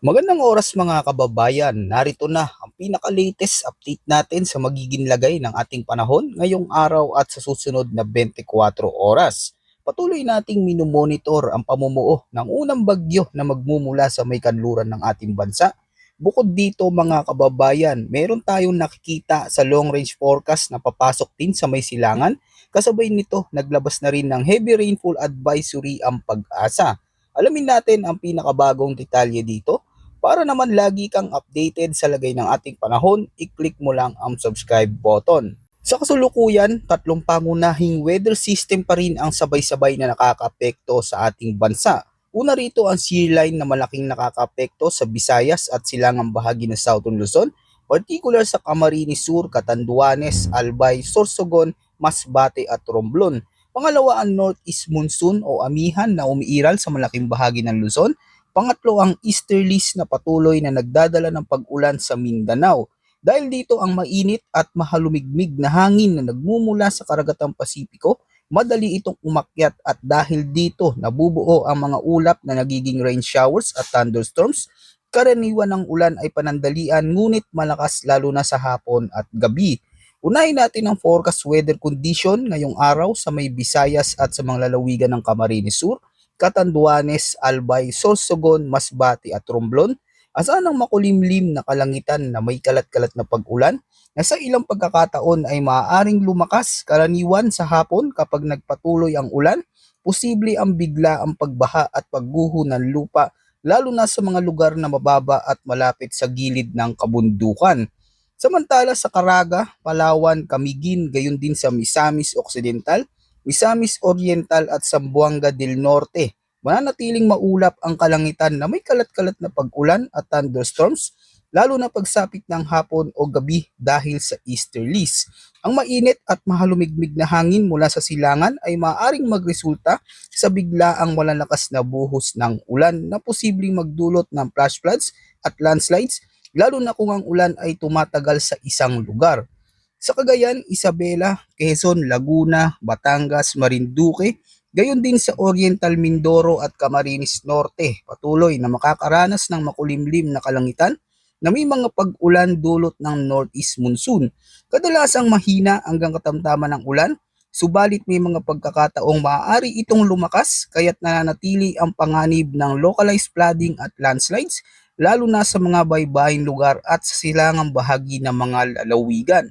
Magandang oras mga kababayan, narito na ang pinaka-latest update natin sa magiging lagay ng ating panahon ngayong araw at sa susunod na 24 oras. Patuloy nating minomonitor ang pamumuo ng unang bagyo na magmumula sa may kanluran ng ating bansa. Bukod dito mga kababayan, meron tayong nakikita sa long range forecast na papasok din sa may silangan. Kasabay nito, naglabas na rin ng heavy rainfall advisory ang pag-asa. Alamin natin ang pinakabagong detalye dito. Para naman lagi kang updated sa lagay ng ating panahon, i-click mo lang ang subscribe button. Sa kasulukuyan, tatlong pangunahing weather system pa rin ang sabay-sabay na nakakaapekto sa ating bansa. Una rito ang sea line na malaking nakakaapekto sa Visayas at silangang bahagi ng Southern Luzon, particular sa Camarines Sur, Catanduanes, Albay, Sorsogon, Masbate at Romblon. Pangalawa ang northeast monsoon o amihan na umiiral sa malaking bahagi ng Luzon. Pangatlo ang easterlies na patuloy na nagdadala ng pag-ulan sa Mindanao. Dahil dito ang mainit at mahalumigmig na hangin na nagmumula sa karagatang Pasipiko, madali itong umakyat at dahil dito nabubuo ang mga ulap na nagiging rain showers at thunderstorms. Karaniwan ng ulan ay panandalian ngunit malakas lalo na sa hapon at gabi. Unahin natin ang forecast weather condition ngayong araw sa may Visayas at sa mga lalawigan ng Camarines Sur, Catanduanes, Albay, Sorsogon, Masbate at Romblon. Asahan ang makulimlim na kalangitan na may kalat-kalat na pag-ulan na sa ilang pagkakataon ay maaaring lumakas karaniwan sa hapon kapag nagpatuloy ang ulan. Posible ang bigla ang pagbaha at pagguho ng lupa lalo na sa mga lugar na mababa at malapit sa gilid ng kabundukan. Samantala sa Caraga, Palawan, Camiguin, gayon din sa Misamis Occidental, Misamis Oriental at Zamboanga del Norte, mananatiling maulap ang kalangitan na may kalat-kalat na pag-ulan at thunderstorms, lalo na pagsapit ng hapon o gabi dahil sa easterlies. Ang mainit at mahalumigmig na hangin mula sa silangan ay maaaring magresulta sa biglaang malalakas na buhos ng ulan na posibleng magdulot ng flash floods at landslides, lalo na kung ang ulan ay tumatagal sa isang lugar. Sa Cagayan, Isabela, Quezon, Laguna, Batangas, Marinduque, gayon din sa Oriental Mindoro at Camarines Norte, patuloy na makakaranas ng makulimlim na kalangitan na may mga pag-ulan dulot ng northeast monsoon. Kadalasang mahina hanggang katamtaman ng ulan, subalit may mga pagkakataong maaari itong lumakas kaya't nananatili ang panganib ng localized flooding at landslides, lalo na sa mga baybaying lugar at sa silangang bahagi ng mga lalawigan.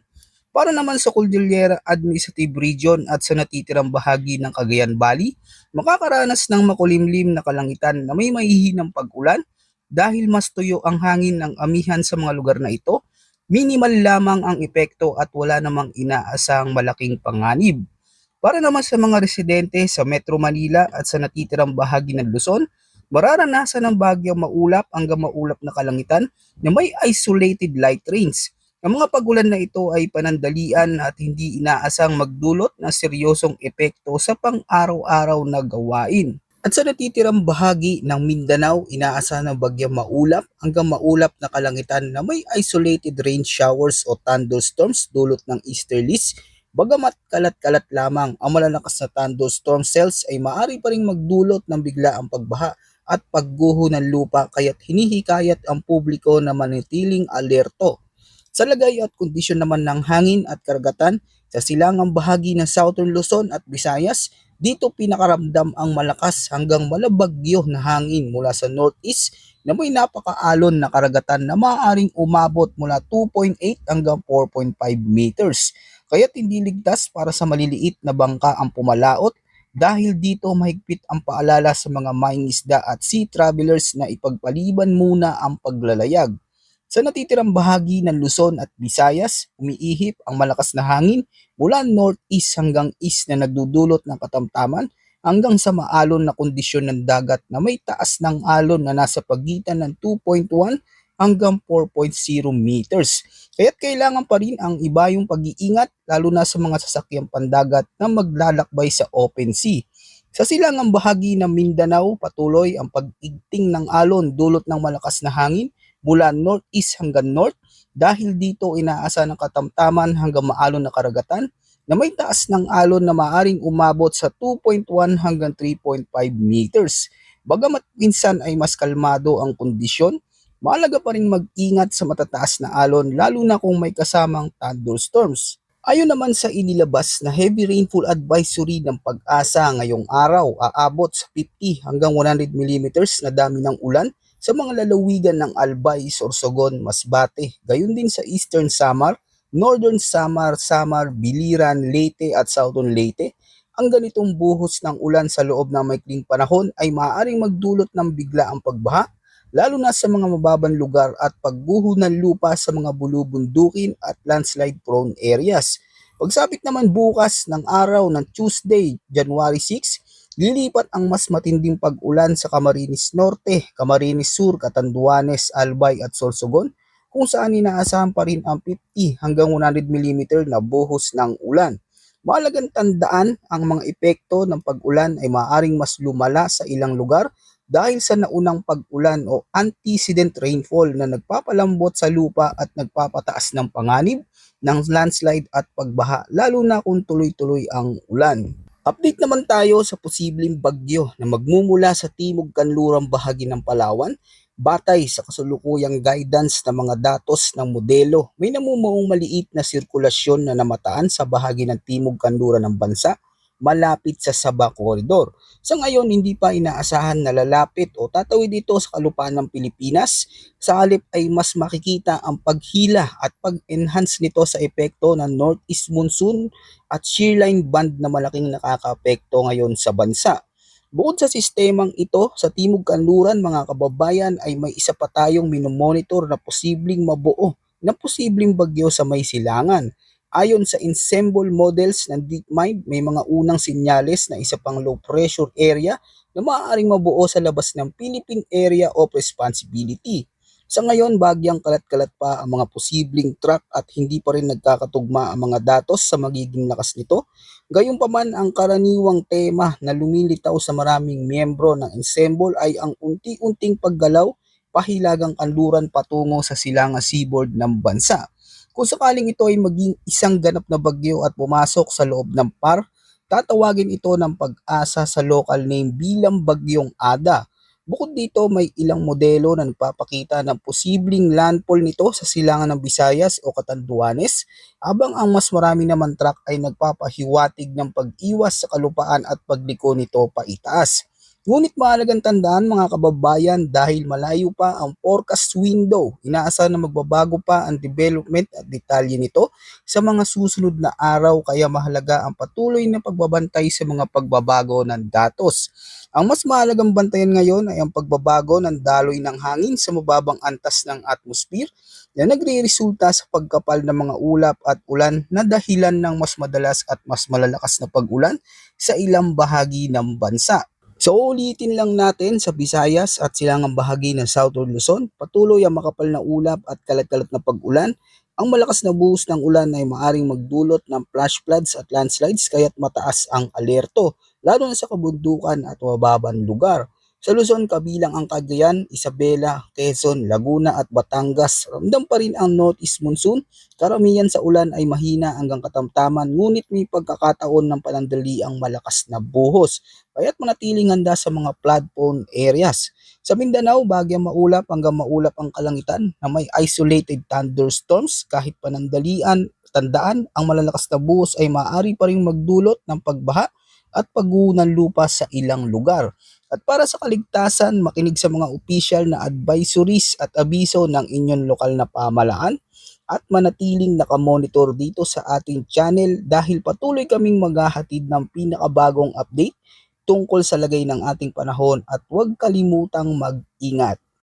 Para naman sa Cordillera Administrative Region at sa natitirang bahagi ng Cagayan Valley, makakaranas ng makulimlim na kalangitan na may mahihinang pag-ulan dahil mas tuyo ang hangin ng amihan sa mga lugar na ito. Minimal lamang ang epekto at wala namang inaasang malaking panganib. Para naman sa mga residente sa Metro Manila at sa natitirang bahagi ng Luzon, mararanasan ng bagyang maulap hanggang maulap na kalangitan na may isolated light rains. Ang mga pagulan na ito ay panandalian at hindi inaasang magdulot ng seryosong epekto sa pang-araw-araw na gawain. At sa natitirang bahagi ng Mindanao, inaasahan ng bagyang maulap hanggang maulap na kalangitan na may isolated rain showers o thunderstorms dulot ng easterlies. Bagamat kalat-kalat lamang, ang malalakas na thunderstorm cells ay maaari pa ring magdulot ng biglaang pagbaha at pagguho ng lupa kaya't hinihikayat ang publiko na manatiling alerto. Sa lagay at kondisyon naman ng hangin at karagatan, sa silangang bahagi ng Southern Luzon at Visayas, dito pinakaramdam ang malakas hanggang malabagyo na hangin mula sa northeast na may napakaalon na karagatan na maaaring umabot mula 2.8 hanggang 4.5 meters. Kaya't hindi ligtas para sa maliliit na bangka ang pumalaot dahil dito mahigpit ang paalala sa mga mangingisda at sea travelers na ipagpaliban muna ang paglalayag. Sa natitirang bahagi ng Luzon at Visayas, umiihip ang malakas na hangin mula northeast hanggang east na nagdudulot ng katamtaman hanggang sa maalon na kondisyon ng dagat na may taas ng alon na nasa pagitan ng 2.1 hanggang 4.0 meters. Kaya't kailangan pa rin ang ibayong pag-iingat lalo na sa mga sasakyang pandagat na maglalakbay sa open sea. Sa silangang bahagi ng Mindanao, patuloy ang pag-igting ng alon dulot ng malakas na hangin mula northeast hanggang north dahil dito inaasa ng katamtaman hanggang maalon na karagatan na may taas ng alon na maaring umabot sa 2.1 hanggang 3.5 meters. Bagamat minsan ay mas kalmado ang kondisyon, Mahalaga pa rin mag-ingat sa matataas na alon lalo na kung may kasamang thunderstorms. Ayon naman sa inilabas na heavy rainfall advisory ng Pag-asa ngayong araw, aabot sa 50 hanggang 100 millimeters na dami ng ulan sa mga lalawigan ng Albay, Sorsogon, Masbate, gayon din sa Eastern Samar, Northern Samar, Biliran, Leyte at Southern Leyte. Ang ganitong buhos ng ulan sa loob ng maikling panahon ay maaaring magdulot ng biglaang pagbaha, lalo na sa mga mababang lugar at pagguho ng lupa sa mga bulubundukin at landslide-prone areas. Pagsapit naman bukas ng araw ng Tuesday, January 6, lilipat ang mas matinding pag-ulan sa Camarines Norte, Camarines Sur, Catanduanes, Albay at Sorsogon, kung saan inaasahan pa rin ang 50 hanggang 100 mm na buhos ng ulan. Mahalagang tandaan ang mga epekto ng pag-ulan ay maaaring mas lumala sa ilang lugar dahil sa naunang pag-ulan o antecedent rainfall na nagpapalambot sa lupa at nagpapataas ng panganib ng landslide at pagbaha lalo na kung tuloy-tuloy ang ulan. Update naman tayo sa posibleng bagyo na magmumula sa timog kanlurang bahagi ng Palawan. Batay sa kasulukuyang guidance ng mga datos ng modelo, may namumuong maliit na sirkulasyon na namataan sa bahagi ng timog kanluran ng bansa malapit sa Sabah Corridor. Sa ngayon, hindi pa inaasahan na lalapit o tatawid dito sa kalupaan ng Pilipinas. Sa halip ay mas makikita ang paghila at pag-enhance nito sa epekto ng Northeast Monsoon at shearline band na malaking nakakaapekto ngayon sa bansa. Bukod sa sistemang ito, sa Timog Kanluran mga kababayan ay may isa pa tayong minomonitor na posibleng mabuo na posibleng bagyo sa may silangan. Ayon sa ensemble models ng DeepMind, may mga unang sinyales na isa pang low pressure area na maaaring mabuo sa labas ng Philippine Area of Responsibility. Sa ngayon, bagyang kalat-kalat pa ang mga posibleng track at hindi pa rin nagkakatugma ang mga datos sa magiging lakas nito. Gayunpaman, ang karaniwang tema na lumilitaw sa maraming miyembro ng ensemble ay ang unti-unting paggalaw pahilagang kanluran patungo sa silangang seaboard ng bansa. Kung sakaling ito ay maging isang ganap na bagyo at pumasok sa loob ng PAR, tatawagin ito ng Pag-asa sa local name bilang Bagyong Ada. Bukod dito, may ilang modelo na nagpapakita ng posibleng landfall nito sa silangan ng Visayas o Catanduanes, habang ang mas marami naman track ay nagpapahiwatig ng pag-iwas sa kalupaan at pagliko nito paitaas. Ngunit mahalagang tandaan mga kababayan dahil malayo pa ang forecast window, inaasahan na magbabago pa ang development at detalye nito sa mga susunod na araw kaya mahalaga ang patuloy na pagbabantay sa mga pagbabago ng datos. Ang mas mahalagang bantayan ngayon ay ang pagbabago ng daloy ng hangin sa mababang antas ng atmosphere na nagre-resulta sa pagkapal ng mga ulap at ulan na dahilan ng mas madalas at mas malalakas na pag-ulan sa ilang bahagi ng bansa. So ulitin lang natin sa Visayas at silangang bahagi ng Southern Luzon, patuloy ang makapal na ulap at kalat-kalat na pag-ulan. Ang malakas na buhos ng ulan ay maaring magdulot ng flash floods at landslides kaya't mataas ang alerto, lalo na sa kabundukan at mababang lugar. Sa Luzon, kabilang ang Cagayan, Isabela, Quezon, Laguna at Batangas, ramdam pa rin ang northeast monsoon. Karamihan sa ulan ay mahina hanggang katamtaman ngunit may pagkakataon ng panandaliang malakas na buhos kaya't manatiling handa sa mga flood-prone areas. Sa Mindanao, bagyang maulap hanggang maulap ang kalangitan na may isolated thunderstorms kahit panandalian. Tandaan, ang malalakas na buhos ay maaari pa rin magdulot ng pagbaha at pagguho ng lupa sa ilang lugar. At para sa kaligtasan, makinig sa mga opisyal na advisories at abiso ng inyong lokal na pamahalaan at manatiling nakamonitor dito sa ating channel dahil patuloy kaming maghahatid ng pinakabagong update tungkol sa lagay ng ating panahon at huwag kalimutang mag-ingat.